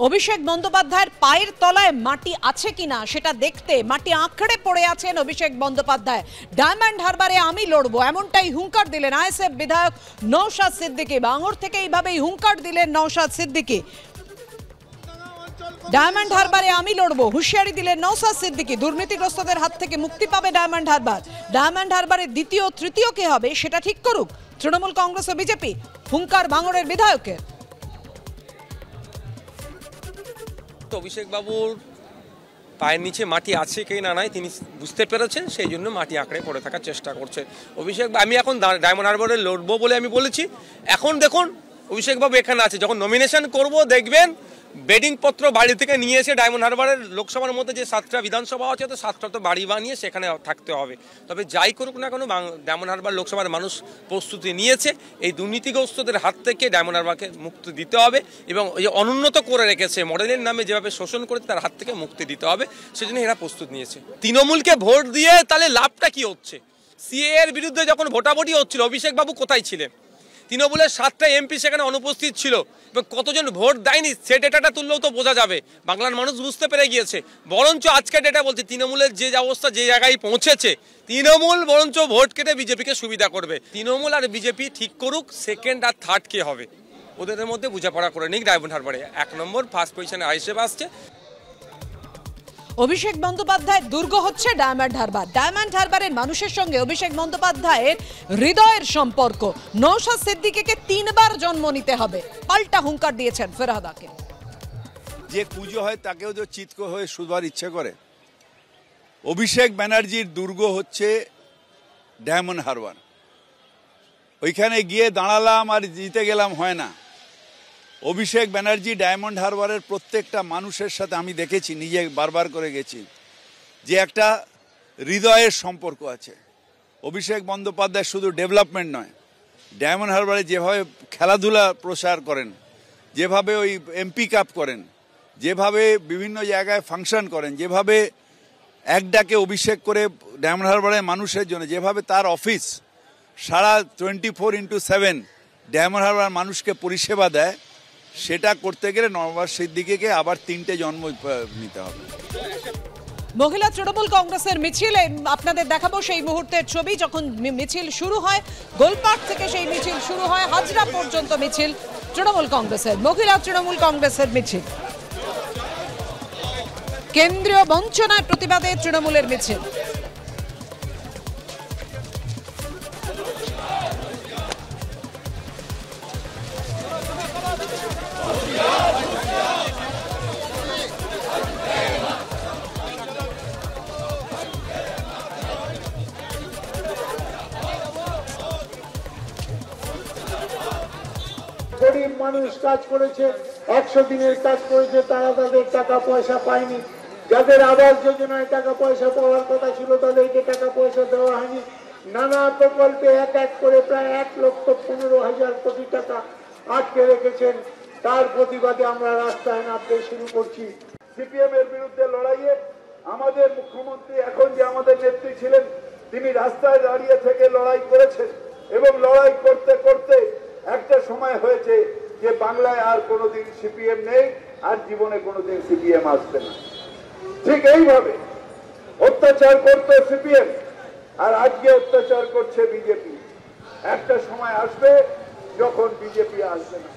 অভিষেক বন্দ্যোপাধ্যায়ের পায়ের তলায় মাটি আছে কিনা সেটা দেখতে মাটি আঁকড়ে পড়ে আছেন অভিষেক বন্দ্যোপাধ্যায়। ডায়মন্ড হারবারে আমি লড়বো এমনটাই হুঙ্কার দিলেন আইএসএফ বিধায়ক নওশাদ সিদ্দিকী। বাঙর থেকে এইভাবেই হুঙ্কার দিলেন নওশাদ সিদ্দিকী। ডায়মন্ড হারবারে আমি লড়বো হুঁশিয়ারি দিলেন নওশাদ সিদ্দিকী। দুর্নীতিগ্রস্তদের হাত থেকে মুক্তি পাবে ডায়মন্ড হারবার। ডায়মন্ড হারবারে দ্বিতীয় তৃতীয় কে হবে সেটা ঠিক করুক তৃণমূল কংগ্রেস ও বিজেপি। হুঙ্কার বাঙরের বিধায়কের। অভিষেক বাবুর পায়ের নিচে মাটি আছে কি না নাই তিনি বুঝতে পেরেছেন, সেই জন্য মাটি আঁকড়ে পড়ে থাকার চেষ্টা করছে অভিষেক। আমি এখন ডায়মন্ড হারবারে লড়বো বলে আমি বলেছি। এখন দেখুন অভিষেক বাবু এখানে আছে, যখন নমিনেশন করব দেখবেন বেডিং পত্র বাড়ি থেকে নিয়ে এসে ডায়মন্ড হারবারের লোকসভার মধ্যে যে 7টা বিধানসভা আছে তো 7টা তো বাড়ি বানিয়ে সেখানে থাকতে হবে। তবে যাই করুক না কেন ডায়মন্ড হারবার লোকসভার মানুষ প্রস্তুতি নিয়েছে। এই দুর্নীতিগ্রস্তদের হাত থেকে ডায়মন্ড হারবারকে মুক্তি দিতে হবে এবং এই অনুন্নত করে রেখেছে মডেলের নামে যেভাবে শোষণ করেছে তার হাত থেকে মুক্তি দিতে হবে, সেজন্য এরা প্রস্তুত নিয়েছে। তৃণমূলকে ভোট দিয়ে তাহলে লাভটা কি হচ্ছে? সিএ এর বিরুদ্ধে যখন ভোটাভুটি হচ্ছিল অভিষেক বাবু কোথায় ছিলেন? তৃণমূলের 7টা এমপি সেখানে অনুপস্থিত ছিল এবং কতজন ভোট দেয়নি সে ডেটাটা তুললেও তো বোঝা যাবে। বাংলার মানুষ বুঝতে পেরে গিয়েছে। বরঞ্চ আজকে ডেটা বলছে তৃণমূলের যে অবস্থা যে জায়গায় পৌঁছেছে, তৃণমূল বরঞ্চ ভোট কেটে বিজেপিকে সুবিধা করবে। তৃণমূল আর বিজেপি ঠিক করুক সেকেন্ড আর থার্ড কে হবে, ওদের মধ্যে বোঝাপড়া করে নিক। ডায়মন্ড হারবারে 1 নম্বর ফার্স্ট পজিশনে আইএসএফ আসছে। অভিষেক বন্দ্যোপাধ্যায়ের দুর্গ হচ্ছে ডায়মন্ড হারবার। ডায়মন্ড হারবারের মানুষের সঙ্গে অভিষেক বন্দ্যোপাধ্যায়ের হৃদয়ের সম্পর্ক। নওশাদ সিদ্দিকীকে 3বার জন্ম নিতে হবে, পাল্টা হুঙ্কার দিয়েছেন ফেরহাদাকে। যে পুজো হয় তাকেও তো চিৎ হয়ে শুধবার ইচ্ছে করে। অভিষেক ব্যানার্জির দুর্গ হচ্ছে ডায়মন্ড হারবার। ওইখানে গিয়ে দাঁড়ালাম আর জিতে গেলাম হয় না। অভিষেক ব্যানার্জি ডায়মন্ড হারবারের প্রত্যেকটা মানুষের সাথে আমি দেখেছি, নিজে বারবার করে গেছি, যে একটা হৃদয়ের সম্পর্ক আছে। অভিষেক বন্দ্যোপাধ্যায় শুধু ডেভেলপমেন্ট নয়, ডায়মন্ড হারবারে যেভাবে খেলাধুলা প্রসার করেন, যেভাবে ওই এমপি কাপ করেন, যেভাবে বিভিন্ন জায়গায় ফাংশন করেন, যেভাবে এক ডাকে অভিষেক করে ডায়মন্ড হারবারের মানুষের জন্য যেভাবে তার অফিস সারা 24x7 ডায়মন্ড হারবার মানুষকে পরিষেবা দেয়, সেটা করতে গেলে নওশাদ সিদ্দিকীকে আবার 3টে জন্ম নিতে হবে। মহিলা তৃণমূল কংগ্রেসের মিছিল আপনাদের দেখাবো সেই মুহূর্তের ছবি। যখন মিছিল শুরু হয় গোলপাট থেকে সেই মিছিল শুরু হয় হাজরা পর্যন্ত মিছিল তৃণমূল কংগ্রেসের, মহিলা তৃণমূল কংগ্রেসের মিছিল। কেন্দ্রীয় বঞ্চনার প্রতিবাদে তৃণমূলের মিছিল। গরিব মানুষ কাজ করেছে, 100 দিনের কাজ করেছে, তারা তাদের টাকা পয়সা পায়নি। যাদের আবাস যোজনায় টাকা পয়সা পাওয়ার কথা ছিল তাদেরকে টাকা পয়সা দেওয়া হয়নি। নানা প্রকল্পে এক এক করে প্রায় 1,15,000 কোটি টাকা আটকে রেখেছেন। তার প্রতিবাদে আমরা রাস্তায় নামতে শুরু করছি। সিপিএম এর বিরুদ্ধে লড়াইয়ে আমাদের মুখ্যমন্ত্রী, এখন যে আমাদের নেত্রী ছিলেন, তিনি রাস্তায় দাঁড়িয়ে থেকে লড়াই করেছেন এবং লড়াই করতে করতে একটা সময় হয়েছে যে বাংলায় আর কোনোদিন সিপিএম নেই, আর জীবনে কোনোদিন সিপিএম আসবে না। ঠিক এইভাবে অত্যাচার করতো সিপিএম, আর আজকে অত্যাচার করছে বিজেপি। একটা সময় আসবে যখন বিজেপি আসবে না।